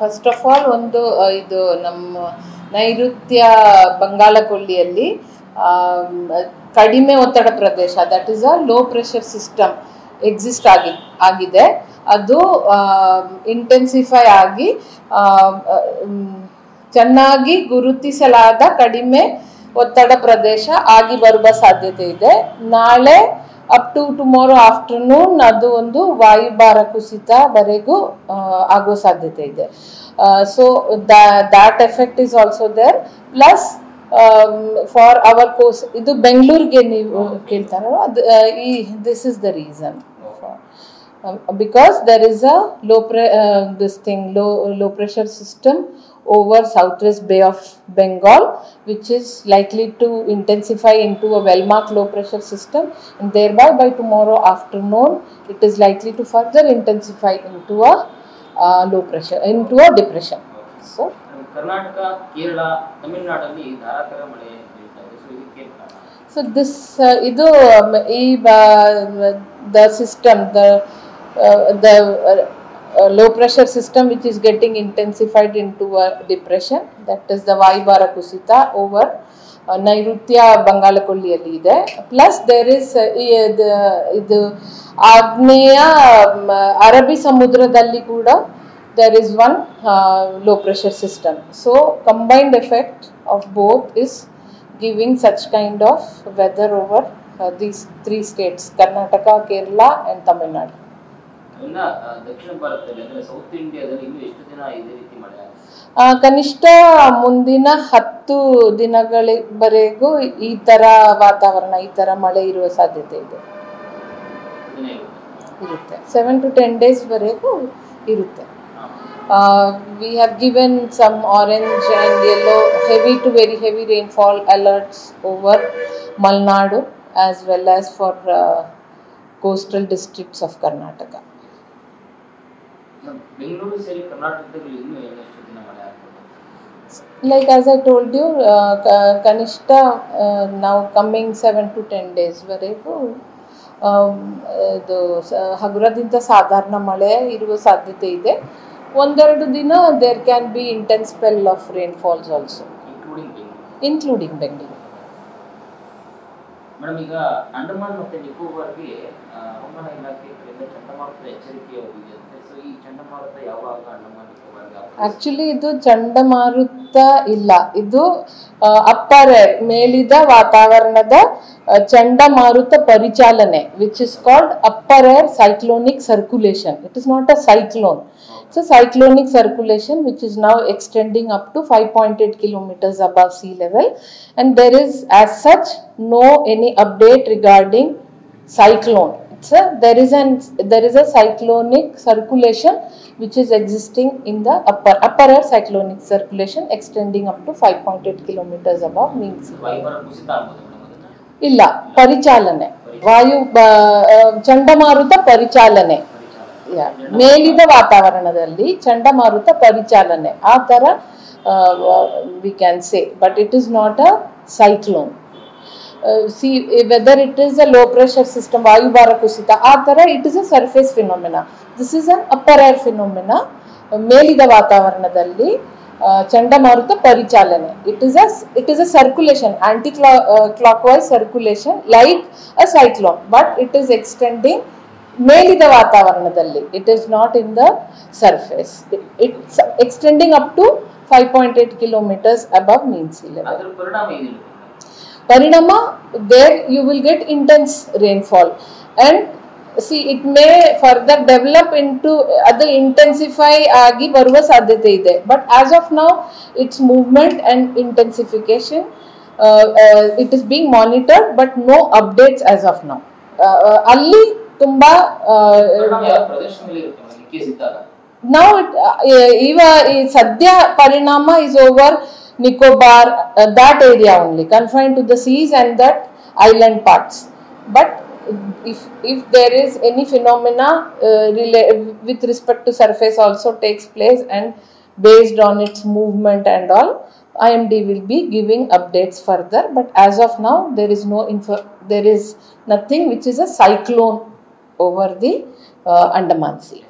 First of all ಒಂದು ಇದು ನಮ್ಮ ನೈಋತ್ಯ ಬಂಗಾಳಕೊಲ್ಲಿಯಲ್ಲಿ ಕಡಿಮೆ ಒತ್ತಡ ಪ್ರದೇಶ, that is a low pressure system exist ಆಗಿದೆ. ಅದು ಇಂಟೆನ್ಸಿಫೈ ಆಗಿ ಚೆನ್ನಾಗಿ ಗುರುತಿಸಲಾದ ಕಡಿಮೆ ಒತ್ತಡ ಪ್ರದೇಶ ಆಗಿ ಬರುವ ಸಾಧ್ಯತೆ ಇದೆ. ನಾಳೆ ಅಪ್ ಟು ಟುಮಾರೋ ಆಫ್ಟರ್ನೂನ್ ಅದು ಒಂದು ವಾಯುಭಾರ ಕುಸಿತವರೆಗೂ ಆಗೋ ಸಾಧ್ಯತೆ ಇದೆ. So that effect is also there. Plus for our course, ಇದು ಬೆಂಗಳೂರಿಗೆ ನೀವು ಕೇಳ್ತಾರೋ ಅದು this is the reason because there is a low pressure system over southwest Bay of Bengal, which is likely to intensify into a well marked low pressure system, and thereby by tomorrow afternoon it is likely to further intensify into a low pressure, into a depression. So Karnataka, Kerala, Tamil Nadu alli ಧಾರಾಕಾರ ಮಳೆ ಬೀಳ್ತಾ ಇದೆ. So ಇದಕ್ಕೆ so this idu the system, the low pressure system which is getting intensified into a depression, that is the Vaibara Kusita over ನೈಋತ್ಯ ಬಂಗಾಳಕೊಲ್ಲಿಯಲ್ಲಿ ಇದೆ. Plus there is ಇದು ಆಗ್ನೇಯ ಅರಬ್ಬಿ ಸಮುದ್ರದಲ್ಲಿ ಕೂಡ there is one low pressure system. So combined effect of both is giving such kind of weather over these three states, Karnataka, Kerala and Tamil Nadu. ಇನ್ನ ದಕ್ಷಿಣ ಭಾರತದಲ್ಲಿ ಅಂದ್ರೆ ಸೌತ್ ಇಂಡಿಯಾದಲ್ಲಿ ಇನ್ನು ಎಷ್ಟು ದಿನ ಇದೇ ರೀತಿ ಮಳೆ ಆಗುತ್ತೆ? ಕನಿಷ್ಠ ಮುಂದಿನ 10 ದಿನಗಳವರೆಗೂ ಈ ತರ ವಾತಾವರಣ, ಈ ತರ ಮಳೆ ಇರುವ ಸಾಧ್ಯತೆ ಇದೆ, ಇರುತ್ತೆ. 7 to 10 days ವರೆಗೂ ಇರುತ್ತೆ. We have given some orange and yellow heavy to very heavy rainfall alerts over Malnadu as well as for coastal districts of Karnataka. Bengaluru ಸೇರಿ ಕರ್ನಾಟಕದಲ್ಲಿ ಇನ್ನು ಎಷ್ಟು ದಿನ ಮಳೆ ಆಗ್ತದೆ? Like as I told you, ಕನಿಷ್ಠ now coming 7 to 10 days ವರೆಗೂ ಇದು ಹಗುರದಿಂದ ಸಾಧಾರಣ ಮಳೆ ಇರುವ ಸಾಧ್ಯತೆ ಇದೆ. ಒಂದೆರಡು ದಿನ there can be intense spell of rainfalls also, including Bengaluru. Madam, ಈಗ ಅಂಡಮಾನ್ ಮತ್ತು ನಿಕೋಬಾರ್ಗೆ ಹವಾಮಾನ ಇಲಾಖೆ ಕಡೆಯಿಂದ ಚಂಡಮಾರುತ ಎಚ್ಚರಿಕೆ ಹೋಗಿದೆ. ಸೊ ಈ ಚಂಡಮಾರುತ ಯಾವಾಗ ಅಂಡಮಾನ್ ನಿಕೋಬಾರ್ಗೆ? ಆಕ್ಚುಲಿ ಇದು ಚಂಡಮಾರುತ ಇಲ್ಲ, ಇದು ಅಪ್ಪರ್ ಏರ್, ಮೇಲಿದ ವಾತಾವರಣದ ಚಂಡಮಾರುತ ಪರಿಚಾಲನೆ, which is called upper air cyclonic circulation. It is not a cyclone. It's a cyclonic circulation which is now extending up to 5.8 kilometers above sea level, and there is as such no any update regarding cyclone. There is a cyclonic circulation which is existing in the upper air cyclonic circulation extending up to 5.8 kilometers above mean sea level. ಇಲ್ಲ, ಪರಿಚಾಲನೆ, ವಾಯು ಚಂಡಮಾರುತ ಪರಿಚಾಲನೆ, ಮೇಲಿದ ವಾತಾವರಣದಲ್ಲಿ ಚಂಡಮಾರುತ ಪರಿಚಾಲನೆ, ಆ ತರ we can say, but it is not a cyclone. See whether it is a low pressure system, ವಾಯುಭಾರ ಕುಸಿತ, ಆ ತರ it is a surface phenomena. This is an upper air phenomena, ಮೇಲಿದ ವಾತಾವರಣದಲ್ಲಿ ಚಂಡಮಾರುತ ಪರಿಚಾಲನೆ. It is a circulation, anti-clockwise circulation like a cyclone, but it is extending ಮೇಲಿದ ವಾತಾವರಣದಲ್ಲಿ. It is not in the surface. It's extending up to 5.8 kilometers above mean sea level. ಅದರ ಪರಿಣಾಮ ಏನಿದೆ? ಪರಿಣಾಮ, there you will get intense rainfall, and see it may further develop into ಅದು intensify ಆಗಿ ಬರುವ ಸಾಧ್ಯತೆ ಇದೆ. But as of now its movement and intensification it is being monitored, but no updates as of now. ಅಲ್ಲಿ ತುಂಬಾ now ಸದ್ಯ ಪರಿಣಾಮ is over Nicobar, that area only, confined to the seas and that island parts. But if there is any phenomena with respect to surface also takes place, and based on its movement and all, IMD will be giving updates further. But as of now there is nothing which is a cyclone over the Andaman Sea.